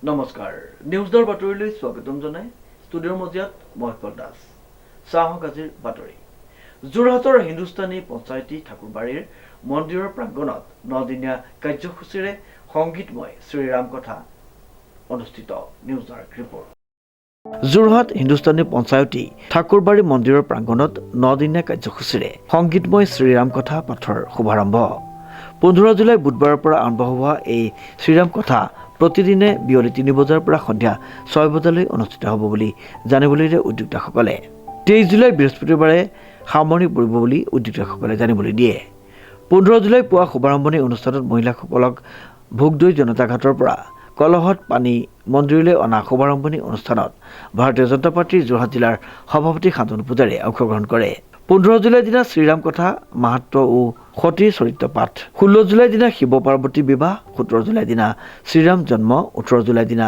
নমস্কাৰ নিউজৰ বাতৰিলৈ স্বাগতম জনাই ষ্টুডিঅ'ৰ মজিয়াত মই দাস চাহক আজিৰ বাতৰি যোৰহাটৰ হিন্দুস্তানী পঞ্চায়তী ঠাকুৰবাৰীৰ মন্দিৰৰ প্ৰাংগণত 9 দিনীয়া কাৰ্যসূচীৰে সংগীতময় শ্ৰীৰাম কথা অনুষ্ঠিত নিউজৰ ৰিপৰ্ট যোৰহাট হিন্দুস্তানী পঞ্চায়তী ঠাকুৰবাৰী মন্দিৰৰ প্ৰাংগণত 9 দিনীয়া কাৰ্যসূচীৰে সংগীতময় শ্ৰীৰাম কথা পাঠৰ শুভাৰম্ভ 15 জুলাই বুধবাৰৰ পৰা আৰম্ভ হোৱা এই শ্ৰীৰাম কথা প্ৰতিদিনে বিয়লি 3 বজাৰ পৰা সন্ধিয়া 6 বজালৈ অনুষ্ঠিত হ'ব বুলি জানিবলৈ দিয়ে উদ্যোক্তাসকলে 23 জুলাই বৃহস্পতিবাৰে সামৰণি পৰিব বুলি উদ্যোক্তাসকলে জানিবলৈ দিয়ে 15 জুলাই পুৱা শুভাৰম্ভণি অনুষ্ঠানত মহিলাসকলক ভোগদৈ জনতা ঘাটৰ পৰা কলহত পানী মন্দিৰলৈ অনা শুভাৰম্ভণি অনুষ্ঠানত ভাৰতীয় জনতা পাৰ্টিৰ যোৰহাট জিলাৰ সভাপতি শান্তনু পূজাৰীয়ে অংশগ্ৰহণ কৰে 15 জুলাই দিনা শ্ৰীৰাম কথা মাহাত্ম্য ও সতীৰ চৰিত্ৰ পাঠ 16 জুলাই দিনা শিৱ পাৰ্বতী বিবাহ 17 জুলাই দিনা শ্ৰীৰাম জন্ম 18 জুলাই দিনা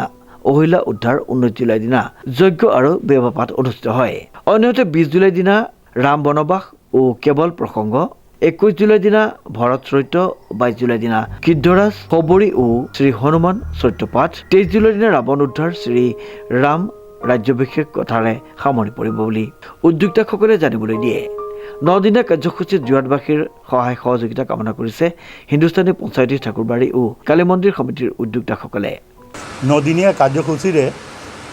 অহিলা উদ্ধাৰ 19 জুলাই দিনা যজ্ঞ আৰু বিবাহ পাঠ অনুষ্ঠিত হয় অন্যহাতে 20 জুলাই দিনা ৰাম বনবাস ও কেৱল প্ৰসংগ 21 জুলাই দিনা ভৰত চৰিত্ৰ 22 জুলাই দিনা কৃদ্ধৰাজ সবৰী ও শ্ৰী হনুমান চৰিত্ৰ পাঠ 23 জুলাই দিনা ৰাৱণ উদ্ধাৰ শ্ৰী ৰাম ৰাজ্যাভিষেক কথাৰে সামৰণি পৰিব বুলি উদ্যোক্তাসকলে জানিবলৈ দিয়ে 9 দিনীয়া কাৰ্যসূচীত যোৰহাটবাসীৰ সহায় সহযোগিতা কামনা কৰিছে হিন্দুস্তানী পঞ্চায়তী ঠাকুৰবাৰী ও কালী মন্দিৰ সমিতিৰ উদ্যোক্তাসকলে 9 দিনীয়া কাৰ্যসূচীৰে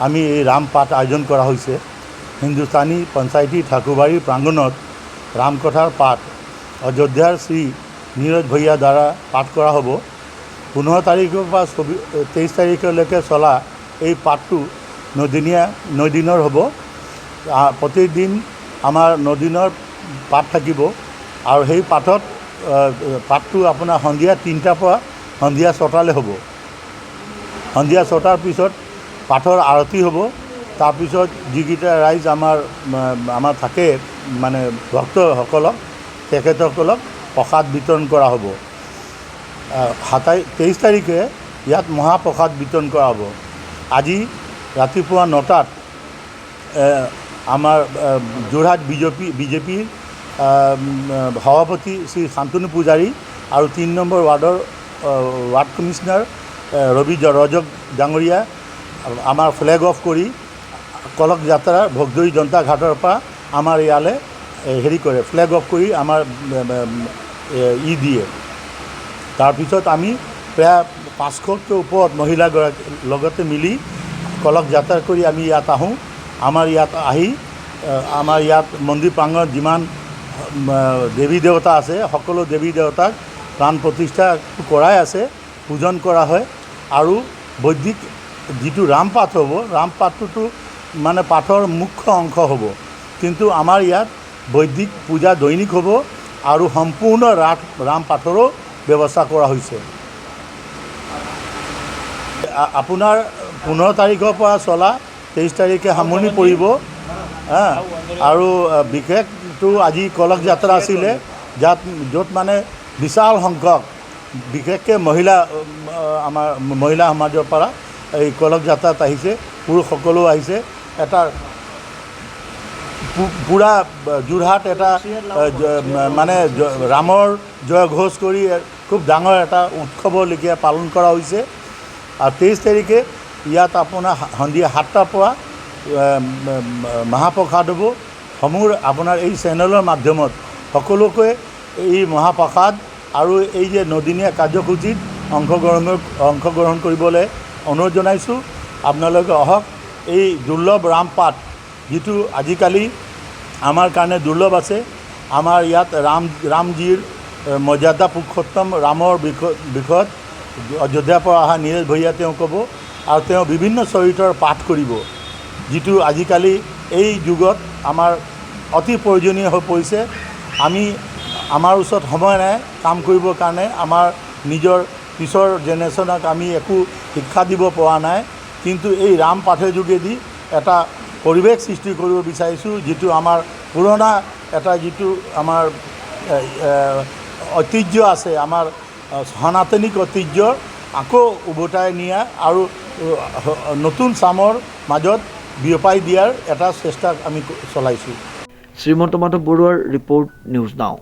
আমি এই ৰাম পাঠ আয়োজন কৰা হৈছে হিন্দুস্তানী পঞ্চায়তী ঠাকুৰবাৰীৰ প্ৰাংগণত ৰাম কথাৰ পাঠ অযোধ্যাৰ শ্ৰী নীৰজ ভূঞাৰ দ্বাৰা পাঠ কৰা হ'ব 15 তাৰিখৰ পৰা 23 তাৰিখলৈকে চলা এই পাঠটো 9 দিনৰ হ'ব প্ৰতিদিন আমাৰ 9 দিনৰ পাঠ থাকিব আৰু সেই পাঠটো আপোনাৰ সন্ধিয়া 3টাৰ পৰা সন্ধিয়া 6টালৈ হ'ব সন্ধিয়া 6টাৰ পিছত পাঠৰ আৰতি হ'ব তাৰপিছত যিকেইটা ৰাইজ আমাৰ থাকে মানে ভক্তসকলক তেখেতসকলক প্ৰসাদ বিতৰণ কৰা হ'ব 23 তাৰিখে ইয়াত মহাপ্ৰসাদ বিতৰণ কৰা হ'ব আজি ৰাতিপুৱা 9টাত আমাৰ যোৰহাট বিজেপিৰ সভাপতি শ্ৰী শান্তনু পূজাৰী আৰু 3 নম্বৰ ৱাৰ্ড কমিশ্যনাৰ ৰবি ৰজক ডাঙৰীয়া আমাৰ ফ্লেগ অফ কৰি কলক যাত্ৰাৰ ভোগদৈ জনতা ঘাটৰ পৰা আমাৰ ইয়ালৈ কৰে ফ্লেগ অফ কৰি আমাৰ দিয়ে তাৰপিছত আমি প্ৰায় 500তকৈ ওপৰত মহিলাগৰাকীৰ লগতে মিলি কলক যাত্ৰা কৰি আমি ইয়াত আহোঁ আমাৰ ইয়াত আহি আমাৰ ইয়াত মন্দিৰ প্ৰাংগণত যিমান দেৱী দেৱতা আছে সকলো দেৱী দেৱতাক প্ৰাণ প্ৰতিষ্ঠা কৰাই আছে পূজন কৰা হয় আৰু বৈদিক যিটো ৰাম পাঠ হ'ব ৰাম পাঠটোতো মানে পাঠৰ মুখ্য অংশ হ'ব কিন্তু আমাৰ ইয়াত বৈদিক পূজা দৈনিক হ'ব আৰু সম্পূৰ্ণ ৰাম পাঠৰো ব্যৱস্থা কৰা হৈছে আপোনাৰ 15 তাৰিখৰ পৰা চলা 23 তাৰিখে সামৰণি পৰিব আৰু বিশেষটো আজি কলক যাত্ৰা আছিলে য'ত মানে বিশাল সংখ্যক বিশেষকৈ আমাৰ মহিলা সমাজৰ পৰা এই কলক যাত্ৰাত আহিছে পুৰুষসকলেও আহিছে এটা পুৰা যোৰহাট এটা মানে ৰামৰ জয় ঘোষ কৰি খুব ডাঙৰ এটা উৎসৱলৈকে পালন কৰা হৈছে আৰু 23 তাৰিখে ইয়াত আপোনাৰ সন্ধিয়া 7টাৰ পৰা মহাপ্ৰসাদ হ'ব সমূহ আপোনাৰ এই চেনেলৰ মাধ্যমত সকলোকে এই মহাপ্ৰসাদ আৰু এই যে 9 দিনীয়া কাৰ্যসূচীত অংশগ্ৰহণ কৰিবলৈ অনুৰোধ জনাইছোঁ আপোনালোকে আহক এই দুৰ্লভ ৰাম পাঠ যিটো আজিকালি আমাৰ কাৰণে দুৰ্লভ আছে আমাৰ ইয়াত ৰামজীৰ মৰ্যাদা পুৰুষোত্তম ৰামৰ বিষয়ত অযোধ্যাৰ পৰা অহা নীৰজ ভূঞা তেওঁ ক'ব আৰু তেওঁ বিভিন্ন চৰিত্ৰৰ পাঠ কৰিব যিটো আজিকালি এই যুগত আমাৰ অতি প্ৰয়োজনীয় হৈ পৰিছে আমাৰ ওচৰত সময় নাই কাম কৰিবৰ কাৰণে আমাৰ নিজৰ পিছৰ জেনেৰেশ্যনক আমি একো শিক্ষা দিব পৰা নাই কিন্তু এই ৰাম পাঠৰ যোগেদি এটা পৰিৱেশ সৃষ্টি কৰিব বিচাৰিছোঁ যিটো আমাৰ পুৰণা এটা যিটো আমাৰ ঐতিহ্য আছে আমাৰ সনাতনিক ঐতিহ্যৰ আকৌ উভতাই নিয়া আৰু নতুন চামৰ মাজত বিয়পাই দিয়াৰ এটা চেষ্টা আমি চলাইছোঁ শ্ৰীমন্ত মাধৱ বৰুৱাৰ ৰিপৰ্ট নিউজ নাও